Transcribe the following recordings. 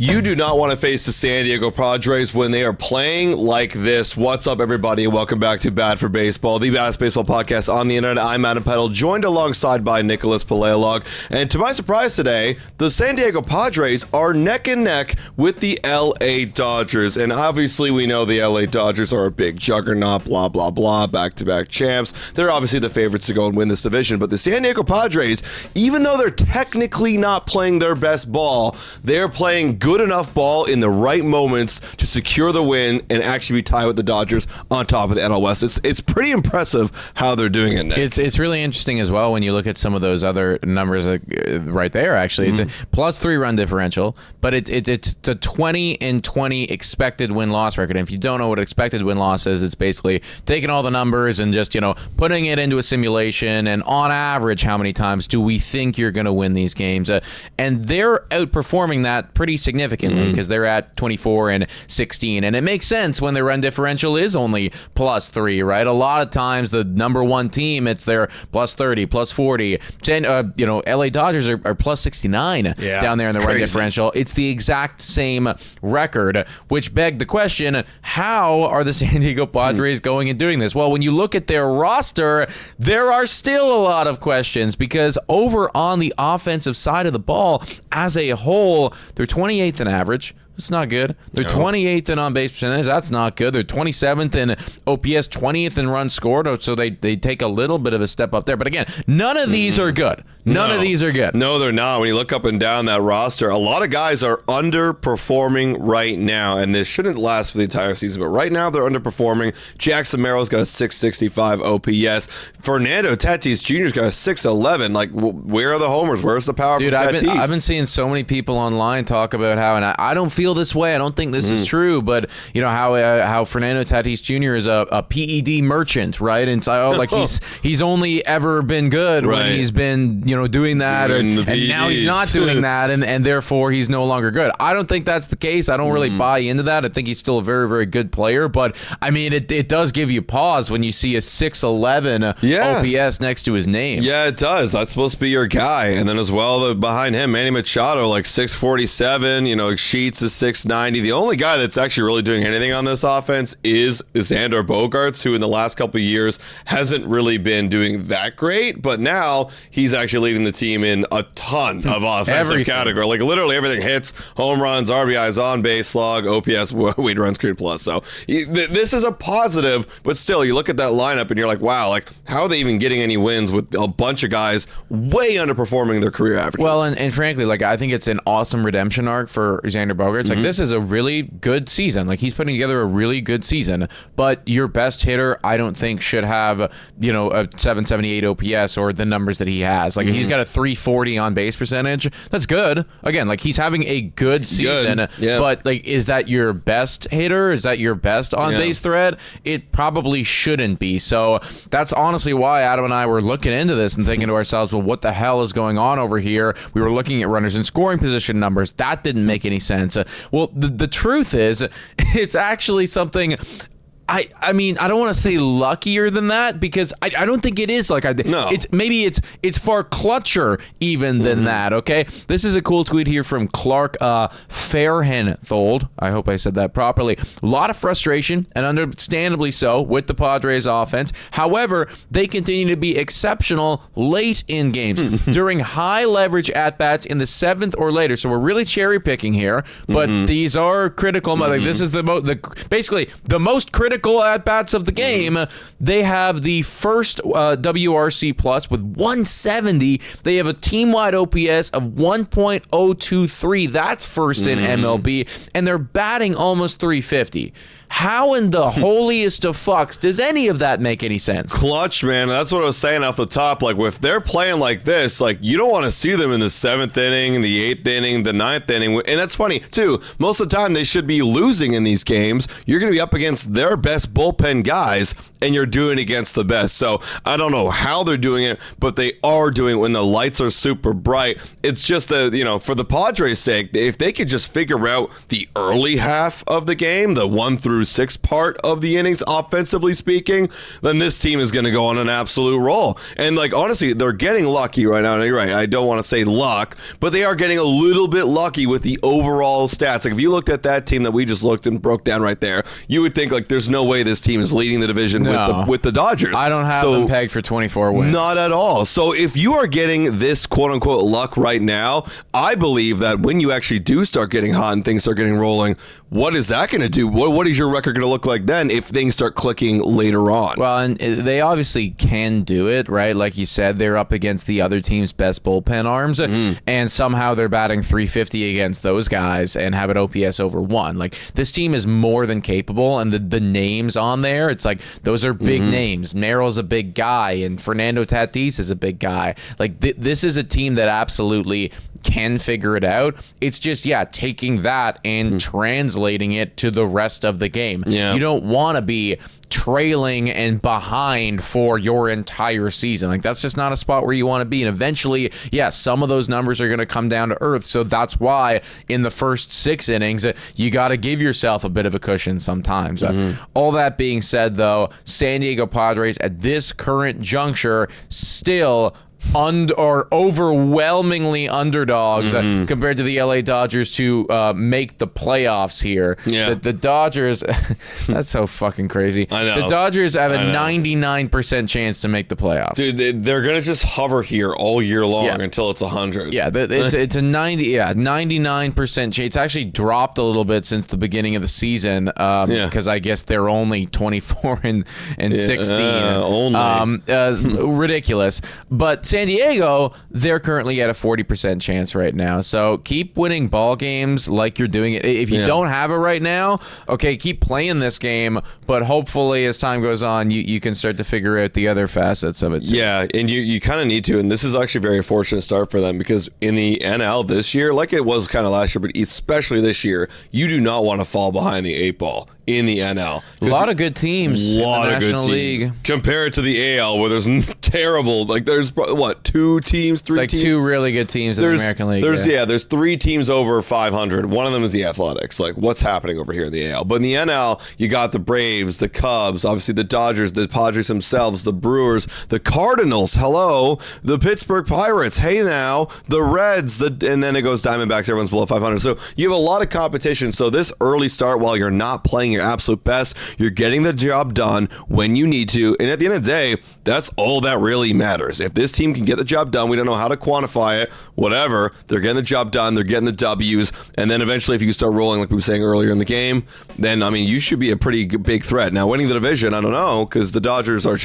You do not want to face the San Diego Padres when they are playing like this. What's up, everybody, and welcome back to Bad for Baseball, the baddest baseball podcast on the internet. I'm Adam Peddle, joined alongside by Nicholas Paleolog. And to my surprise today, the San Diego Padres are neck and neck with the LA Dodgers. And obviously, we know the LA Dodgers are a big juggernaut, blah, blah, blah, back-to-back champs. They're obviously the favorites to go and win this division. But the San Diego Padres, even though they're technically not playing their best ball, they're playing good enough ball in the right moments to secure the win and actually be tied with the Dodgers on top of the NL West. It's pretty impressive how they're doing it, Nick. It's really interesting as well when you look at some of those other numbers right there, actually. It's a plus 3-run differential, but it's a 20-20 expected win-loss record. And if you don't know what expected win-loss is, it's basically taking all the numbers and just, putting it into a simulation and on average, how many times do we think you're going to win these games? And they're outperforming that pretty significantly because they're at 24-16, and it makes sense when their run differential is only plus 3, right? A lot of times the number one team, it's their plus 30, plus 40. LA Dodgers are plus 69 down there in the run differential. It's the exact same record, which begged the question, how are the San Diego Padres going and doing this? Well, when you look at their roster, there are still a lot of questions because over on the offensive side of the ball, as a whole, they're 28th in average. It's not good. They're 28th in on-base percentage. That's not good. They're 27th in OPS, 20th in runs scored, so they take a little bit of a step up there. But again, none of these are good. None of these are good. No, they're not. When you look up and down that roster, a lot of guys are underperforming right now, and this shouldn't last for the entire season, but right now they're underperforming. Jackson Merrill's got a 665 OPS. Fernando Tatis Jr.'s got a 611. Like, where are the homers? Where's the power from Tatis? Dude, I've been seeing so many people online talk about how, and I don't feel this way. I don't think this is true, but how Fernando Tatis Jr. is a PED merchant, right? And so he's only ever been good when he's been doing that, and now he's not doing that, and therefore he's no longer good. I don't think that's the case. I don't really buy into that. I think he's still a very, very good player, but I mean, it does give you pause when you see a 611 OPS next to his name. Yeah, it does. That's supposed to be your guy, and then as well behind him, Manny Machado, like 647. Sheets is 690. The only guy that's actually really doing anything on this offense is Xander Bogaerts, who in the last couple of years hasn't really been doing that great, but now he's actually leading the team in a ton of offensive category. Like literally everything: hits, home runs, RBIs, on base slog, OPS, weighted runs created plus. So this is a positive, but still, you look at that lineup and you're like, wow, like how are they even getting any wins with a bunch of guys way underperforming their career averages? Well, and frankly, like I think it's an awesome redemption arc for Xander Bogaerts. Like this is a really good season. Like he's putting together a really good season, but your best hitter, I don't think should have a 778 OPS or the numbers that he has. Like he's got a 340 on base percentage. That's good. Again, like he's having a good season, but like is that your best hitter? Is that your best on base threat? It probably shouldn't be. So that's honestly why Adam and I were looking into this and thinking to ourselves, well, what the hell is going on over here? We were looking at runners in scoring position numbers. That didn't make any sense. Well, the truth is, it's actually something. I mean, I don't want to say luckier than that because I don't think it is like it's far clutcher even than that. Okay, this is a cool tweet here from Clark Fairhenfold. I hope I said that properly. A lot of frustration, and understandably so, with the Padres offense. However, they continue to be exceptional late in games during high leverage at bats in the 7th or later. So we're really cherry picking here, but these are critical. Like this is basically the most critical at-bats of the game. They have the first WRC plus with 170. They have a team-wide OPS of 1.023. That's first in MLB, and they're batting almost 350. How in the holiest of fucks does any of that make any sense? Clutch, man. That's what I was saying off the top. Like, if they're playing like this, like, you don't want to see them in the 7th inning, the 8th inning, the 9th inning. And that's funny, too. Most of the time, they should be losing in these games. You're going to be up against their best best bullpen guys, and you're doing it against the best. So I don't know how they're doing it, but they are doing it when the lights are super bright. It's just that, for the Padres' sake, if they could just figure out the early half of the game, the 1 through 6 part of the innings, offensively speaking, then this team is going to go on an absolute roll. And honestly, they're getting lucky right now. You're right. I don't want to say luck, but they are getting a little bit lucky with the overall stats. If you looked at that team that we just looked and broke down right there, you would think there's no way this team is leading the division with the Dodgers. I don't have them pegged for 24 wins. Not at all. So if you are getting this quote-unquote luck right now, I believe that when you actually do start getting hot and things start getting rolling, what is that going to do? What is your record going to look like then if things start clicking later on? Well, and they obviously can do it, right? Like you said, they're up against the other team's best bullpen arms, and somehow they're batting .350 against those guys and have an OPS over 1. This team is more than capable, and the names on there, it's those are big names. Merrill's a big guy, and Fernando Tatis is a big guy. This is a team that absolutely can figure it out. It's just, taking that and translating it to the rest of the game. Yeah. You don't want to be trailing and behind for your entire season. That's just not a spot where you want to be. And eventually, some of those numbers are going to come down to earth. So that's why in the first 6 innings, you got to give yourself a bit of a cushion sometimes. All that being said, though, San Diego Padres at this current juncture still overwhelmingly underdogs compared to the LA Dodgers to make the playoffs here. Yeah. The Dodgers, that's so fucking crazy. I know. The Dodgers have a 99% chance to make the playoffs. Dude, they're going to just hover here all year long until it's 100. Yeah, it's a 99% chance. It's actually dropped a little bit since the beginning of the season because I guess they're only 24 and 16. Ridiculous. But San Diego, they're currently at a 40% chance right now. So keep winning ball games like you're doing it. If you don't have it right now, okay, keep playing this game. But hopefully, as time goes on, you can start to figure out the other facets of it too. Yeah, and you kind of need to. And this is actually a very fortunate start for them because in the NL this year, like it was kind of last year, but especially this year, you do not want to fall behind the 8 ball in the NL. A lot of good teams in the National League. Compared to the AL, where there's terrible, there's 2 teams, 3 teams? 2 really good teams in the American League. There's 3 teams over 500. One of them is the Athletics. What's happening over here in the AL? But in the NL, you got the Braves, the Cubs, obviously the Dodgers, the Padres themselves, the Brewers, the Cardinals, the Pittsburgh Pirates, hey now, the Reds, and then it goes Diamondbacks, everyone's below 500. So you have a lot of competition. So this early start, while you're not playing your absolute best, you're getting the job done when you need to. And at the end of the day, that's all that really matters. If this team can get the job done, we don't know how to quantify it, whatever, they're getting the job done, they're getting the W's, and then eventually if you start rolling like we were saying earlier in the game, then you should be a pretty big threat. Now winning the division, I don't know, because the Dodgers are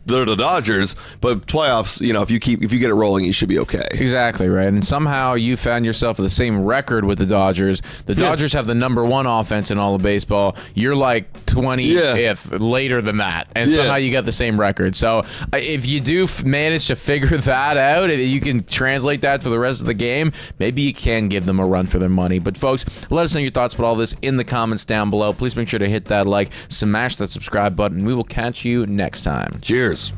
they're the Dodgers, but playoffs, if you get it rolling, you should be okay. Exactly right. And somehow you found yourself with the same record with the Dodgers. The Dodgers have the number 1 offense in all of baseball. You're 20th later than that, and somehow you got the same record. So if you do manage to figure that out, if you can translate that for the rest of the game, maybe you can give them a run for their money. But folks, let us know your thoughts about all this in the comments down below. Please make sure to hit that like, smash that subscribe button. We will catch you next time. Cheers.